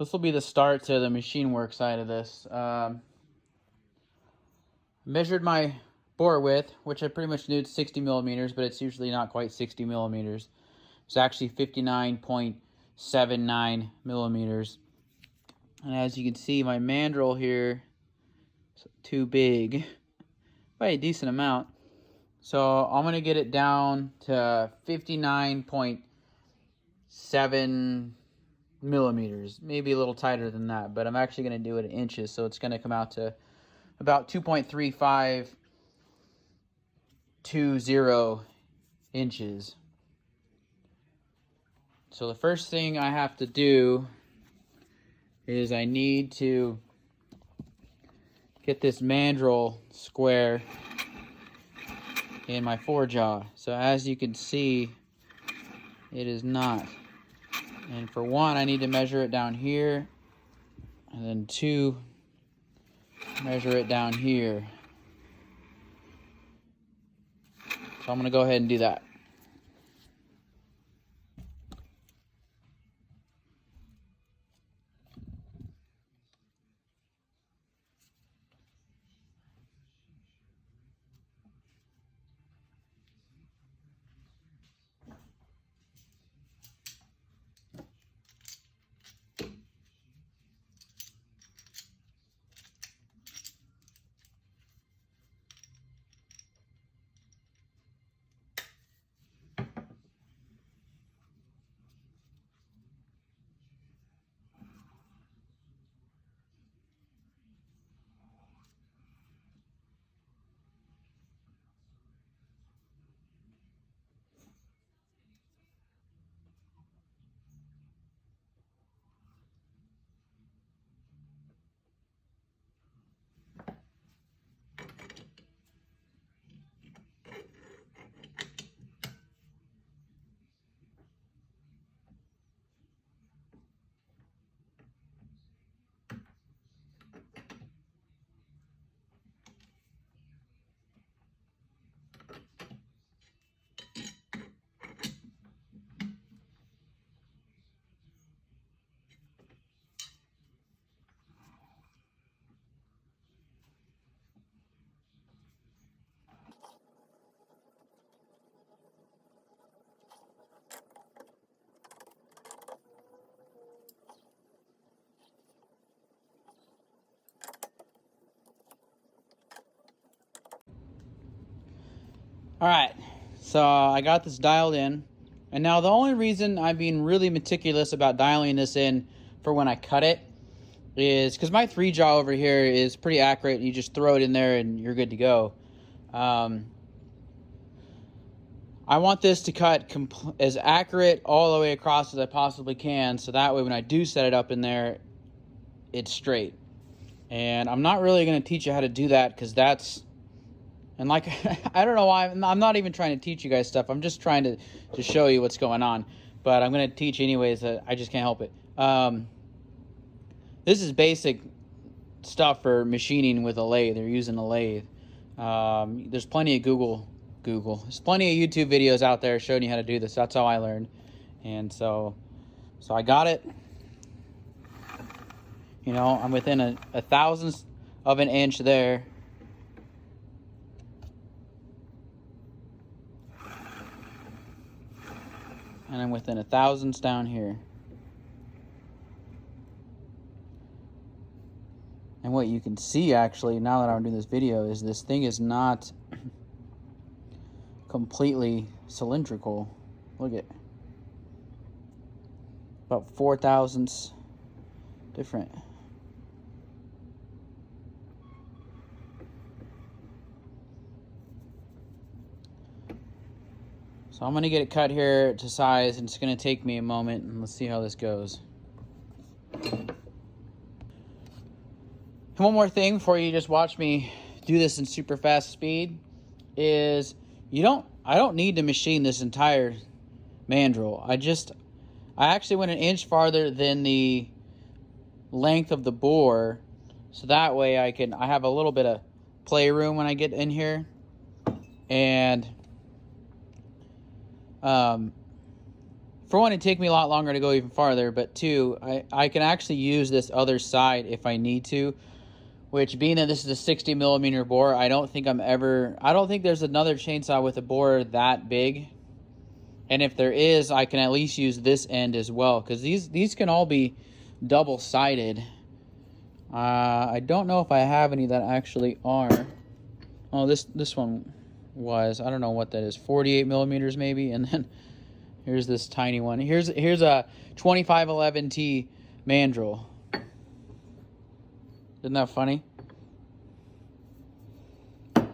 This will be the start to the machine work side of this. Measured my bore width, which I pretty much knew it's 60 millimeters, but it's usually not quite 60 millimeters. It's actually 59.79 millimeters. And as you can see, my mandrel here is too big by a decent amount. So I'm going to get it down to 59.7 millimeters, maybe a little tighter than that, but I'm actually going to do it in inches, so it's going to come out to about 2.3520 inches. So the first thing I have to do is I need to get this mandrel square in my forejaw. So as you can see, it is not. And for one, I need to measure it down here, and then two, measure it down here. So I'm going to go ahead and do that. Alright, so I got this dialed in. And now the only reason I'm being really meticulous about dialing this in for when I cut it is because my 3-jaw over here is pretty accurate. You just throw it in there and you're good to go. I want this to cut as accurate all the way across as I possibly can, so that way when I do set it up in there, it's straight. And I'm not really going to teach you how to do that because that's... And like, I don't know why, I'm not even trying to teach you guys stuff. I'm just trying to show you what's going on. But I'm going to teach anyways. I just can't help it. This is basic stuff for machining with a lathe. They're using a lathe. There's plenty of Google. There's plenty of YouTube videos out there showing you how to do this. That's how I learned. And so I got it. You know, I'm within a thousandth of an inch there. And I'm within a thousandths down here. And what you can see actually, now that I'm doing this video, is this thing is not completely cylindrical. Look at about 4 thousandths different. So I'm going to get it cut here to size, and it's going to take me a moment, and let's see how this goes. And one more thing before you just watch me do this in super fast speed is I don't need to machine this entire mandrel. I actually went an inch farther than the length of the bore, so that way I have a little bit of playroom when I get in here. And for one, it'd take me a lot longer to go even farther, but two, I can actually use this other side if I need to, which being that this is a 60 millimeter bore, I don't think there's another chainsaw with a bore that big. And if there is, I can at least use this end as well, because these can all be double-sided. I don't know if I have any that actually are. Oh, this one was, I don't know what that is, 48 millimeters maybe, and then here's this tiny one. Here's a 2511T mandrel. Isn't that funny? But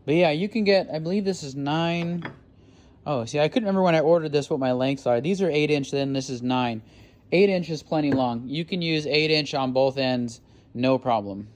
yeah, you can get, I believe this is 9. Oh, see, I couldn't remember when I ordered this what my lengths are. These are 8-inch, then this is 9. 8-inch is plenty long. You can use 8-inch on both ends, no problem.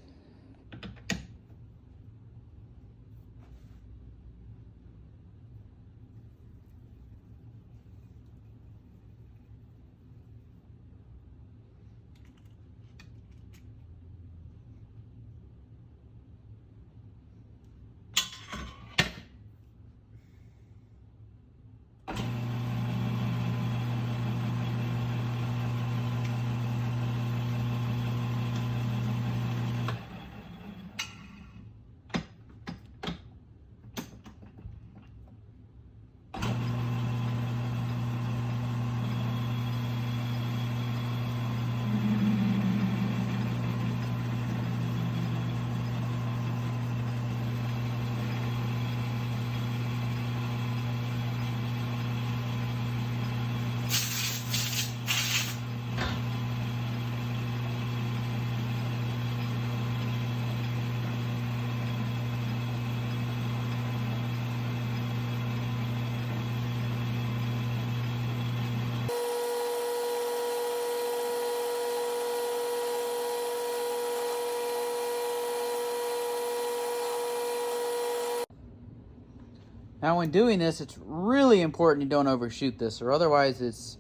Now when doing this, it's really important you don't overshoot this, or otherwise it's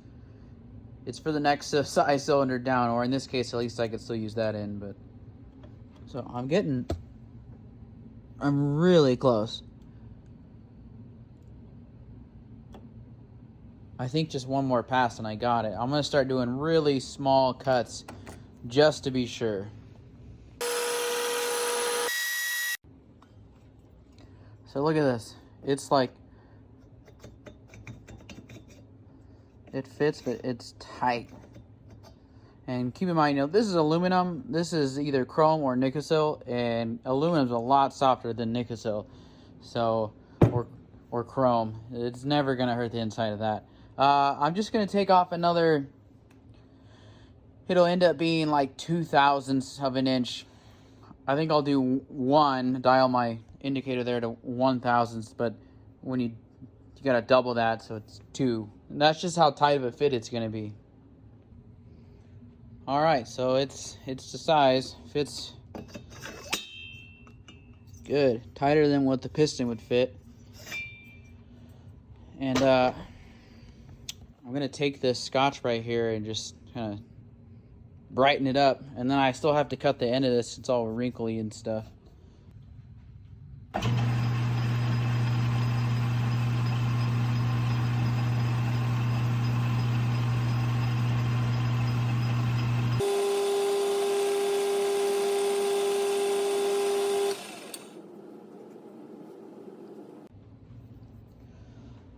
for the next size cylinder down, or in this case, at least I could still use that end. But so I'm really close. I think just one more pass and I got it. I'm gonna start doing really small cuts just to be sure. So look at this. It's like, it fits, but it's tight. And keep in mind, this is aluminum. This is either chrome or Nickel, and aluminum's a lot softer than Nickel, so or chrome. It's never gonna hurt the inside of that. I'm just gonna take off another. It'll end up being like 2/1000ths of an inch. I think I'll do one, dial my indicator there to 1/1000th, but when you gotta double that, so it's 2. And that's just how tight of a fit it's gonna be. All right, so it's the size, fits good, tighter than what the piston would fit. And I'm gonna take this Scotch-Brite here and just kind of brighten it up, and then I still have to cut the end of this. It's all wrinkly and stuff.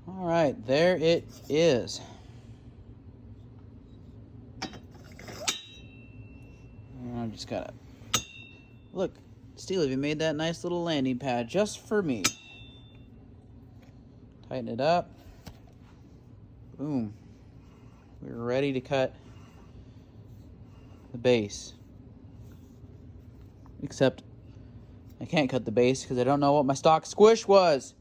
All right, there it is. I just gotta look. Steel even made that nice little landing pad just for me. Tighten it up. Boom. We're ready to cut the base. Except I can't cut the base because I don't know what my stock squish was.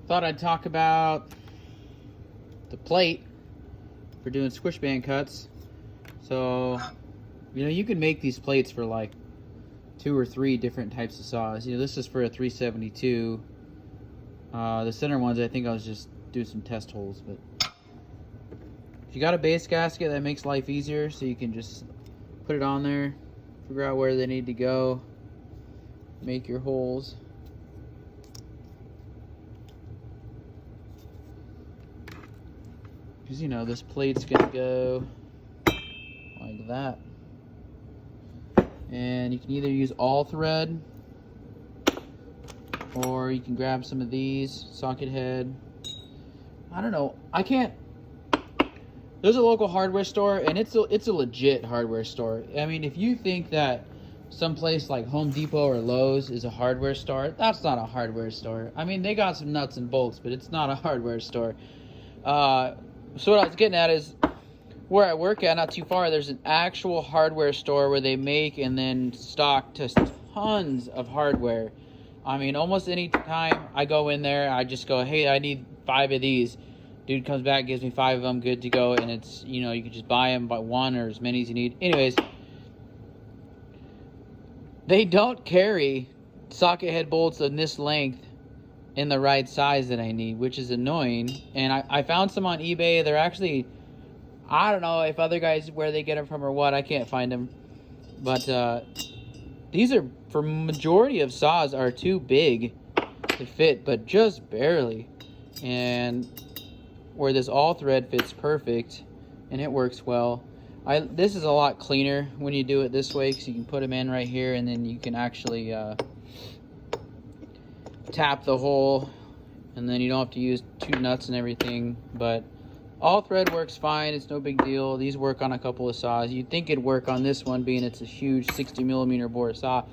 Thought I'd talk about the plate for doing squish band cuts. So, you can make these plates for like 2 or 3 different types of saws. This is for a 372. The center ones, I think I was just doing some test holes. But if you got a base gasket, that makes life easier, so you can just put it on there, figure out where they need to go, make your holes. Because, you know, this plate's going to go like that. And you can either use all thread, or you can grab some of these, socket head. I don't know. I can't. There's a local hardware store, and it's a legit hardware store. I mean, if you think that someplace like Home Depot or Lowe's is a hardware store, that's not a hardware store. I mean, they got some nuts and bolts, but it's not a hardware store. So what I was getting at is, where I work at, not too far, there's an actual hardware store where they make and then stock just tons of hardware. I mean, almost any time I go in there, I just go, hey, I need 5 of these. Dude comes back, gives me 5 of them, good to go. And it's, you know, you can just buy them by one or as many as you need. Anyways, they don't carry socket head bolts in this length in the right size that I need, which is annoying. And I found some on eBay. They're actually, I don't know if other guys, where they get them from or what. I can't find them. But these are, for majority of saws, are too big to fit, but just barely. And where this all thread fits perfect, and it works well. This is a lot cleaner when you do it this way, because you can put them in right here, and then you can actually tap the hole, and then you don't have to use 2 nuts and everything. But all thread works fine. It's no big deal. These work on a couple of saws. You'd think it'd work on this one, being it's a huge 60mm bore saw,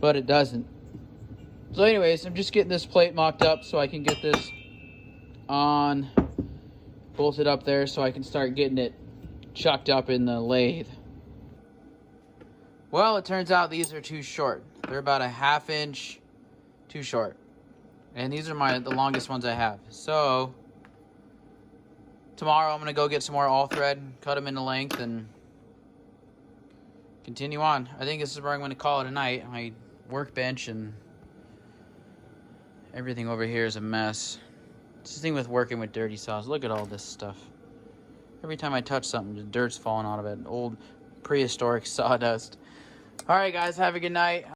but it doesn't. So anyways, I'm just getting this plate mocked up so I can get this on, bolted up there, so I can start getting it chucked up in the lathe. Well, it turns out these are too short. They're about a 1/2 inch too short, and these are the longest ones I have. So tomorrow I'm gonna go get some more all thread, cut them into length, and continue on. I think this is where I'm gonna call it a night. My workbench and everything over here is a mess. It's the thing with working with dirty saws. Look at all this stuff. Every time I touch something, the dirt's falling out of it. Old prehistoric sawdust. All right, guys, have a good night.